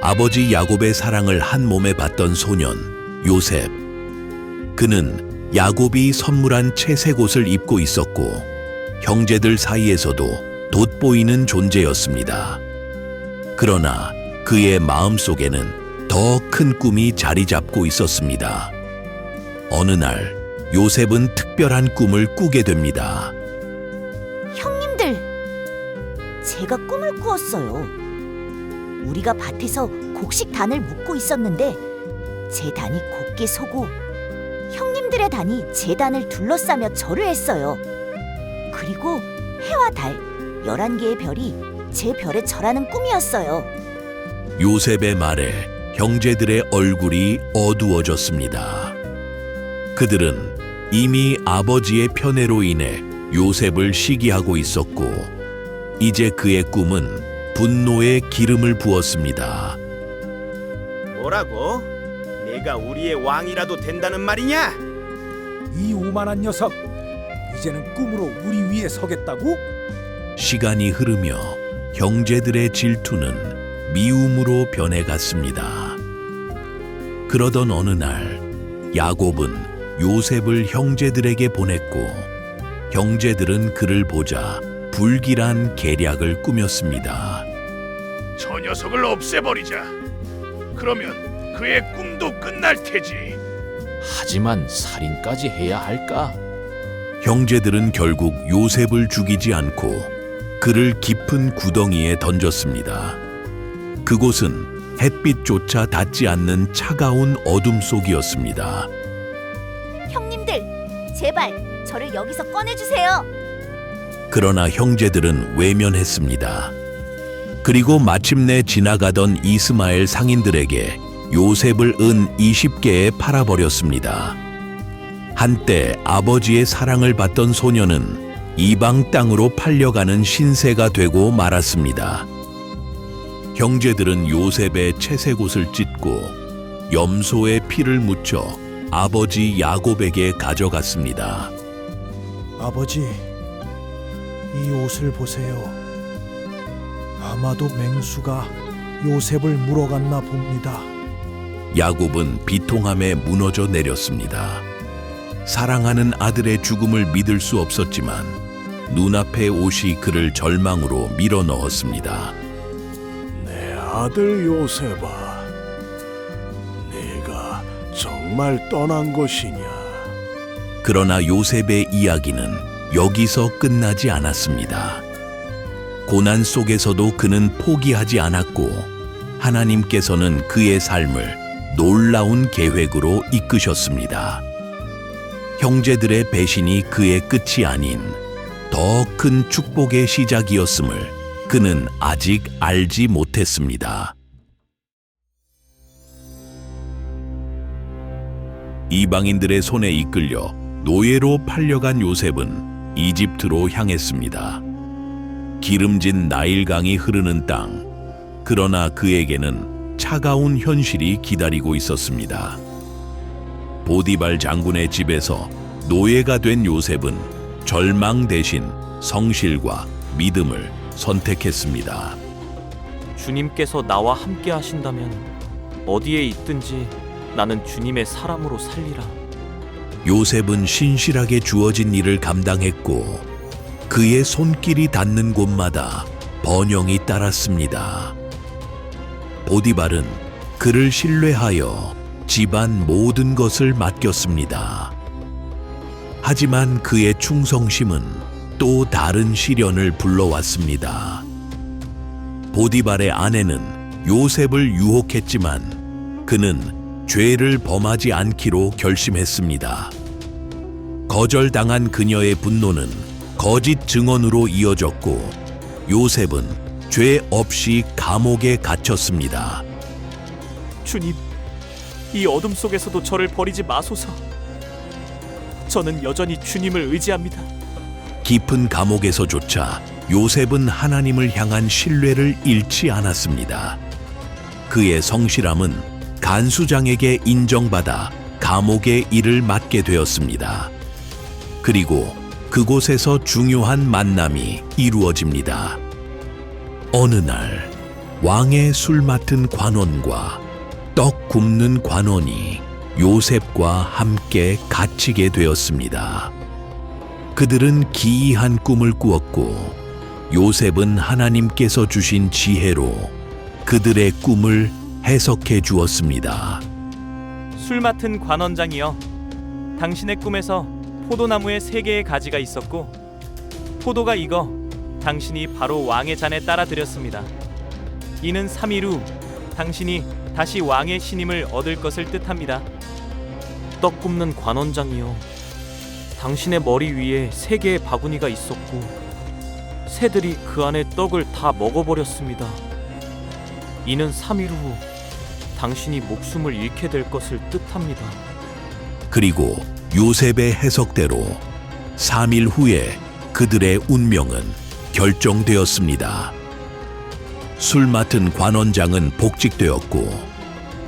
아버지 야곱의 사랑을 한 몸에 받던 소년 요셉. 그는 야곱이 선물한 채색 옷을 입고 있었고 형제들 사이에서도 돋보이는 존재였습니다. 그러나 그의 마음속에는 더 큰 꿈이 자리 잡고 있었습니다. 어느 날 요셉은 특별한 꿈을 꾸게 됩니다. 형님들, 제가 꿈을 꾸었어요. 우리가 밭에서 곡식 단을 묶고 있었는데 제 단이 곧게 서고 형님들의 단이 제 단을 둘러싸며 절을 했어요. 그리고 해와 달, 11개의 별이 제 별에 절하는 꿈이었어요. 요셉의 말에 형제들의 얼굴이 어두워졌습니다. 그들은 이미 아버지의 편애로 인해 요셉을 시기하고 있었고 이제 그의 꿈은 분노에 기름을 부었습니다. 뭐라고? 내가 우리의 왕이라도 된다는 말이냐? 이 오만한 녀석, 이제는 꿈으로 우리 위에 서겠다고? 시간이 흐르며 형제들의 질투는 미움으로 변해갔습니다. 그러던 어느 날 야곱은 요셉을 형제들에게 보냈고 형제들은 그를 보자 불길한 계략을 꾸몄습니다. 저 녀석을 없애버리자. 그러면 그의 꿈도 끝날 테지. 하지만 살인까지 해야 할까? 형제들은 결국 요셉을 죽이지 않고 그를 깊은 구덩이에 던졌습니다. 그곳은 햇빛조차 닿지 않는 차가운 어둠 속이었습니다. 형님들, 제발 저를 여기서 꺼내주세요. 그러나 형제들은 외면했습니다. 그리고 마침내 지나가던 이스마엘 상인들에게 요셉을 은 20개에 팔아버렸습니다. 한때 아버지의 사랑을 받던 소녀는 이방 땅으로 팔려가는 신세가 되고 말았습니다. 형제들은 요셉의 채색 옷을 찢고 염소의 피를 묻혀 아버지 야곱에게 가져갔습니다. 아버지, 이 옷을 보세요. 아마도 맹수가 요셉을 물어갔나 봅니다. 야곱은 비통함에 무너져 내렸습니다. 사랑하는 아들의 죽음을 믿을 수 없었지만 눈앞의 옷이 그를 절망으로 밀어넣었습니다. 내 아들 요셉아, 네가 정말 떠난 것이냐? 그러나 요셉의 이야기는 여기서 끝나지 않았습니다. 고난 속에서도 그는 포기하지 않았고 하나님께서는 그의 삶을 놀라운 계획으로 이끄셨습니다. 형제들의 배신이 그의 끝이 아닌 더 큰 축복의 시작이었음을 그는 아직 알지 못했습니다. 이방인들의 손에 이끌려 노예로 팔려간 요셉은 이집트로 향했습니다. 기름진 나일강이 흐르는 땅, 그러나 그에게는 차가운 현실이 기다리고 있었습니다. 보디발 장군의 집에서 노예가 된 요셉은 절망 대신 성실과 믿음을 선택했습니다. 주님께서 나와 함께 하신다면 어디에 있든지 나는 주님의 사람으로 살리라. 요셉은 신실하게 주어진 일을 감당했고 그의 손길이 닿는 곳마다 번영이 따랐습니다. 보디발은 그를 신뢰하여 집안 모든 것을 맡겼습니다. 하지만 그의 충성심은 또 다른 시련을 불러왔습니다. 보디발의 아내는 요셉을 유혹했지만 그는 죄를 범하지 않기로 결심했습니다. 거절당한 그녀의 분노는 거짓 증언으로 이어졌고 요셉은 죄 없이 감옥에 갇혔습니다. 주님, 이 어둠 속에서도 저를 버리지 마소서. 저는 여전히 주님을 의지합니다. 깊은 감옥에서조차 요셉은 하나님을 향한 신뢰를 잃지 않았습니다. 그의 성실함은 간수장에게 인정받아 감옥의 일을 맡게 되었습니다. 그리고 그곳에서 중요한 만남이 이루어집니다. 어느 날 왕의 술 맡은 관원과 떡 굽는 관원이 요셉과 함께 갇히게 되었습니다. 그들은 기이한 꿈을 꾸었고 요셉은 하나님께서 주신 지혜로 그들의 꿈을 해석해 주었습니다. 술 맡은 관원장이여, 당신의 꿈에서 포도나무에 3개의 가지가 있었고 포도가 익어 당신이 바로 왕의 잔에 따라 드렸습니다. 이는 3일 후 당신이 다시 왕의 신임을 얻을 것을 뜻합니다. 떡 굽는 관원장이여, 당신의 머리 위에 3개의 바구니가 있었고 새들이 그 안에 떡을 다 먹어버렸습니다. 이는 3일 후 당신이 목숨을 잃게 될 것을 뜻합니다. 그리고 요셉의 해석대로 3일 후에 그들의 운명은 결정되었습니다. 술 맡은 관원장은 복직되었고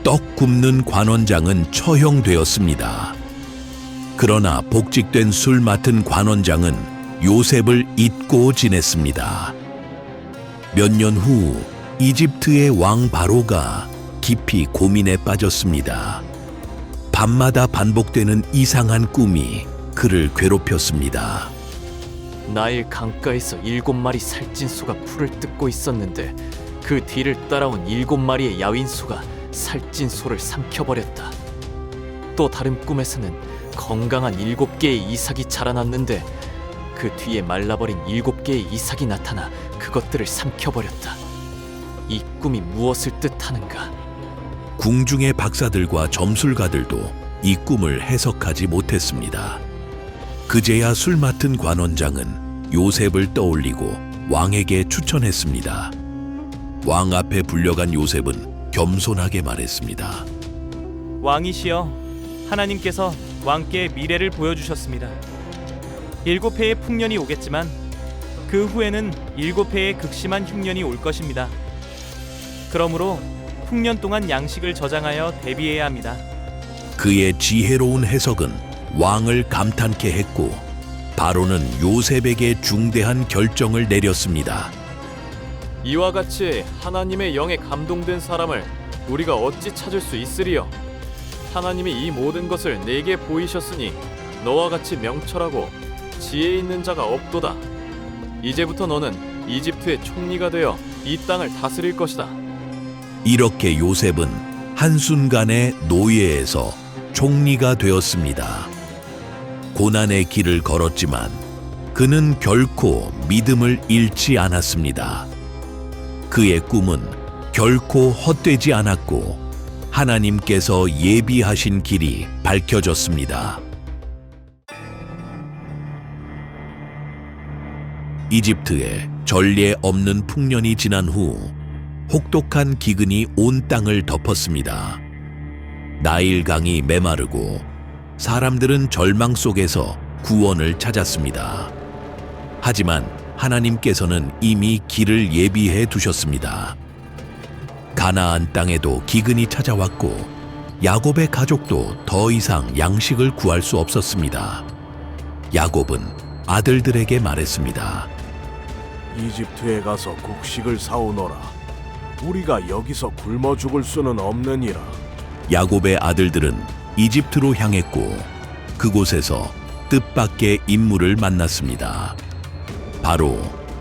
떡 굽는 관원장은 처형되었습니다. 그러나 복직된 술 맡은 관원장은 요셉을 잊고 지냈습니다. 몇 년 후 이집트의 왕 바로가 깊이 고민에 빠졌습니다. 밤마다 반복되는 이상한 꿈이 그를 괴롭혔습니다. 나일 강가에서 7마리 살찐소가 풀을 뜯고 있었는데 그 뒤를 따라온 7마리의 야윈소가 살찐소를 삼켜버렸다. 또 다른 꿈에서는 건강한 7개의 이삭이 자라났는데 그 뒤에 말라버린 7개의 이삭이 나타나 그것들을 삼켜버렸다. 이 꿈이 무엇을 뜻하는가? 궁중의 박사들과 점술가들도 이 꿈을 해석하지 못했습니다. 그제야 술 맡은 관원장은 요셉을 떠올리고 왕에게 추천했습니다. 왕 앞에 불려간 요셉은 겸손하게 말했습니다. 왕이시여, 하나님께서 왕께 미래를 보여주셨습니다. 7해의 풍년이 오겠지만 그 후에는 7해의 극심한 흉년이 올 것입니다. 그러므로 풍년 동안 양식을 저장하여 대비해야 합니다. 그의 지혜로운 해석은 왕을 감탄케 했고 바로는 요셉에게 중대한 결정을 내렸습니다. 이와 같이 하나님의 영에 감동된 사람을 우리가 어찌 찾을 수 있으리요? 하나님이 이 모든 것을 내게 보이셨으니 너와 같이 명철하고 지혜 있는 자가 없도다. 이제부터 너는 이집트의 총리가 되어 이 땅을 다스릴 것이다. 이렇게 요셉은 한순간에 노예에서 총리가 되었습니다. 고난의 길을 걸었지만 그는 결코 믿음을 잃지 않았습니다. 그의 꿈은 결코 헛되지 않았고 하나님께서 예비하신 길이 밝혀졌습니다. 이집트에 전례 없는 풍년이 지난 후 혹독한 기근이 온 땅을 덮었습니다. 나일강이 메마르고 사람들은 절망 속에서 구원을 찾았습니다. 하지만 하나님께서는 이미 길을 예비해 두셨습니다. 가나안 땅에도 기근이 찾아왔고 야곱의 가족도 더 이상 양식을 구할 수 없었습니다. 야곱은 아들들에게 말했습니다. 이집트에 가서 곡식을 사오너라. 우리가 여기서 굶어 죽을 수는 없느니라. 야곱의 아들들은 이집트로 향했고 그곳에서 뜻밖의 인물을 만났습니다. 바로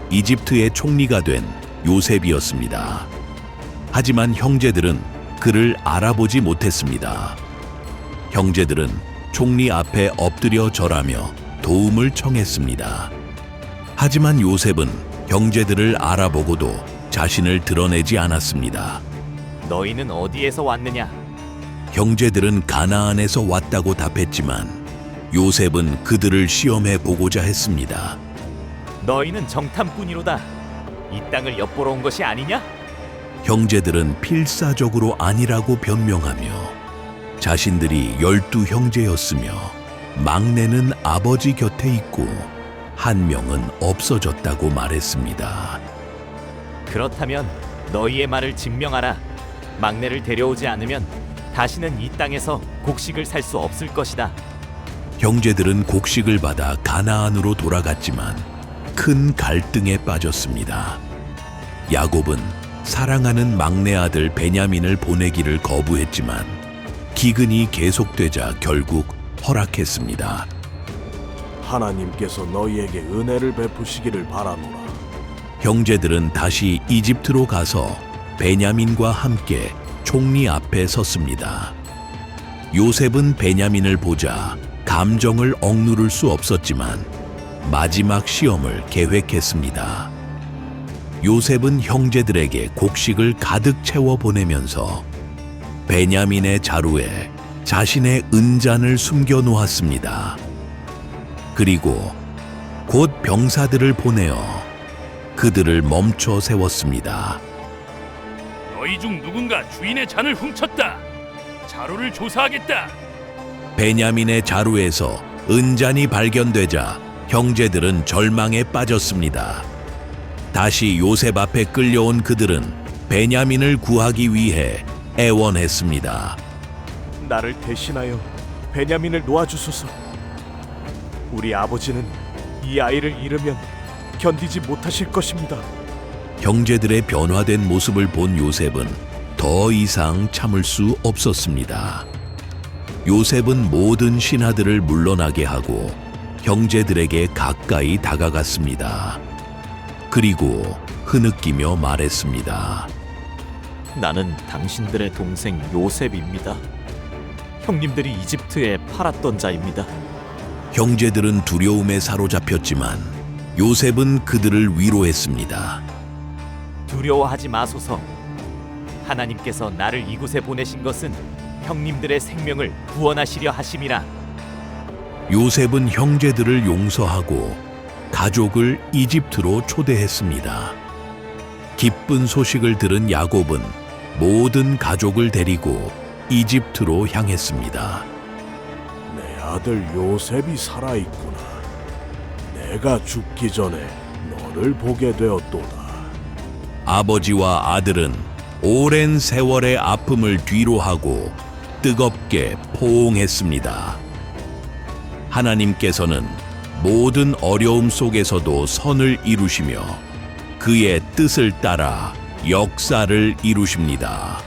이집트의 총리가 된 요셉이었습니다. 하지만 형제들은 그를 알아보지 못했습니다. 형제들은 총리 앞에 엎드려 절하며 도움을 청했습니다. 하지만 요셉은 형제들을 알아보고도 자신을 드러내지 않았습니다. 너희는 어디에서 왔느냐? 형제들은 가나안에서 왔다고 답했지만 요셉은 그들을 시험해 보고자 했습니다. 너희는 정탐꾼이로다. 이 땅을 엿보러 온 것이 아니냐? 형제들은 필사적으로 아니라고 변명하며 자신들이 12형제였으며 막내는 아버지 곁에 있고 한 명은 없어졌다고 말했습니다. 그렇다면 너희의 말을 증명하라. 막내를 데려오지 않으면 다시는 이 땅에서 곡식을 살 수 없을 것이다. 형제들은 곡식을 받아 가나안으로 돌아갔지만 큰 갈등에 빠졌습니다. 야곱은 사랑하는 막내 아들 베냐민을 보내기를 거부했지만 기근이 계속되자 결국 허락했습니다. 하나님께서 너희에게 은혜를 베푸시기를 바라노라. 형제들은 다시 이집트로 가서 베냐민과 함께 총리 앞에 섰습니다. 요셉은 베냐민을 보자 감정을 억누를 수 없었지만 마지막 시험을 계획했습니다. 요셉은 형제들에게 곡식을 가득 채워 보내면서 베냐민의 자루에 자신의 은잔을 숨겨 놓았습니다. 그리고 곧 병사들을 보내어 그들을 멈춰 세웠습니다. 너희 중 누군가 주인의 잔을 훔쳤다. 자루를 조사하겠다. 베냐민의 자루에서 은잔이 발견되자 형제들은 절망에 빠졌습니다. 다시 요셉 앞에 끌려온 그들은 베냐민을 구하기 위해 애원했습니다. 나를 대신하여 베냐민을 놓아주소서. 우리 아버지는 이 아이를 잃으면 견디지 못하실 것입니다. 형제들의 변화된 모습을 본 요셉은 더 이상 참을 수 없었습니다. 요셉은 모든 신하들을 물러나게 하고 형제들에게 가까이 다가갔습니다. 그리고 흐느끼며 말했습니다. 나는 당신들의 동생 요셉입니다. 형님들이 이집트에 팔았던 자입니다. 형제들은 두려움에 사로잡혔지만 요셉은 그들을 위로했습니다. 두려워하지 마소서. 하나님께서 나를 이곳에 보내신 것은 형님들의 생명을 구원하시려 하심이라. 요셉은 형제들을 용서하고 가족을 이집트로 초대했습니다. 기쁜 소식을 들은 야곱은 모든 가족을 데리고 이집트로 향했습니다. 내 아들 요셉이 살아있구나. 내가 죽기 전에 너를 보게 되었도다. 아버지와 아들은 오랜 세월의 아픔을 뒤로하고 뜨겁게 포옹했습니다. 하나님께서는 모든 어려움 속에서도 선을 이루시며 그의 뜻을 따라 역사를 이루십니다.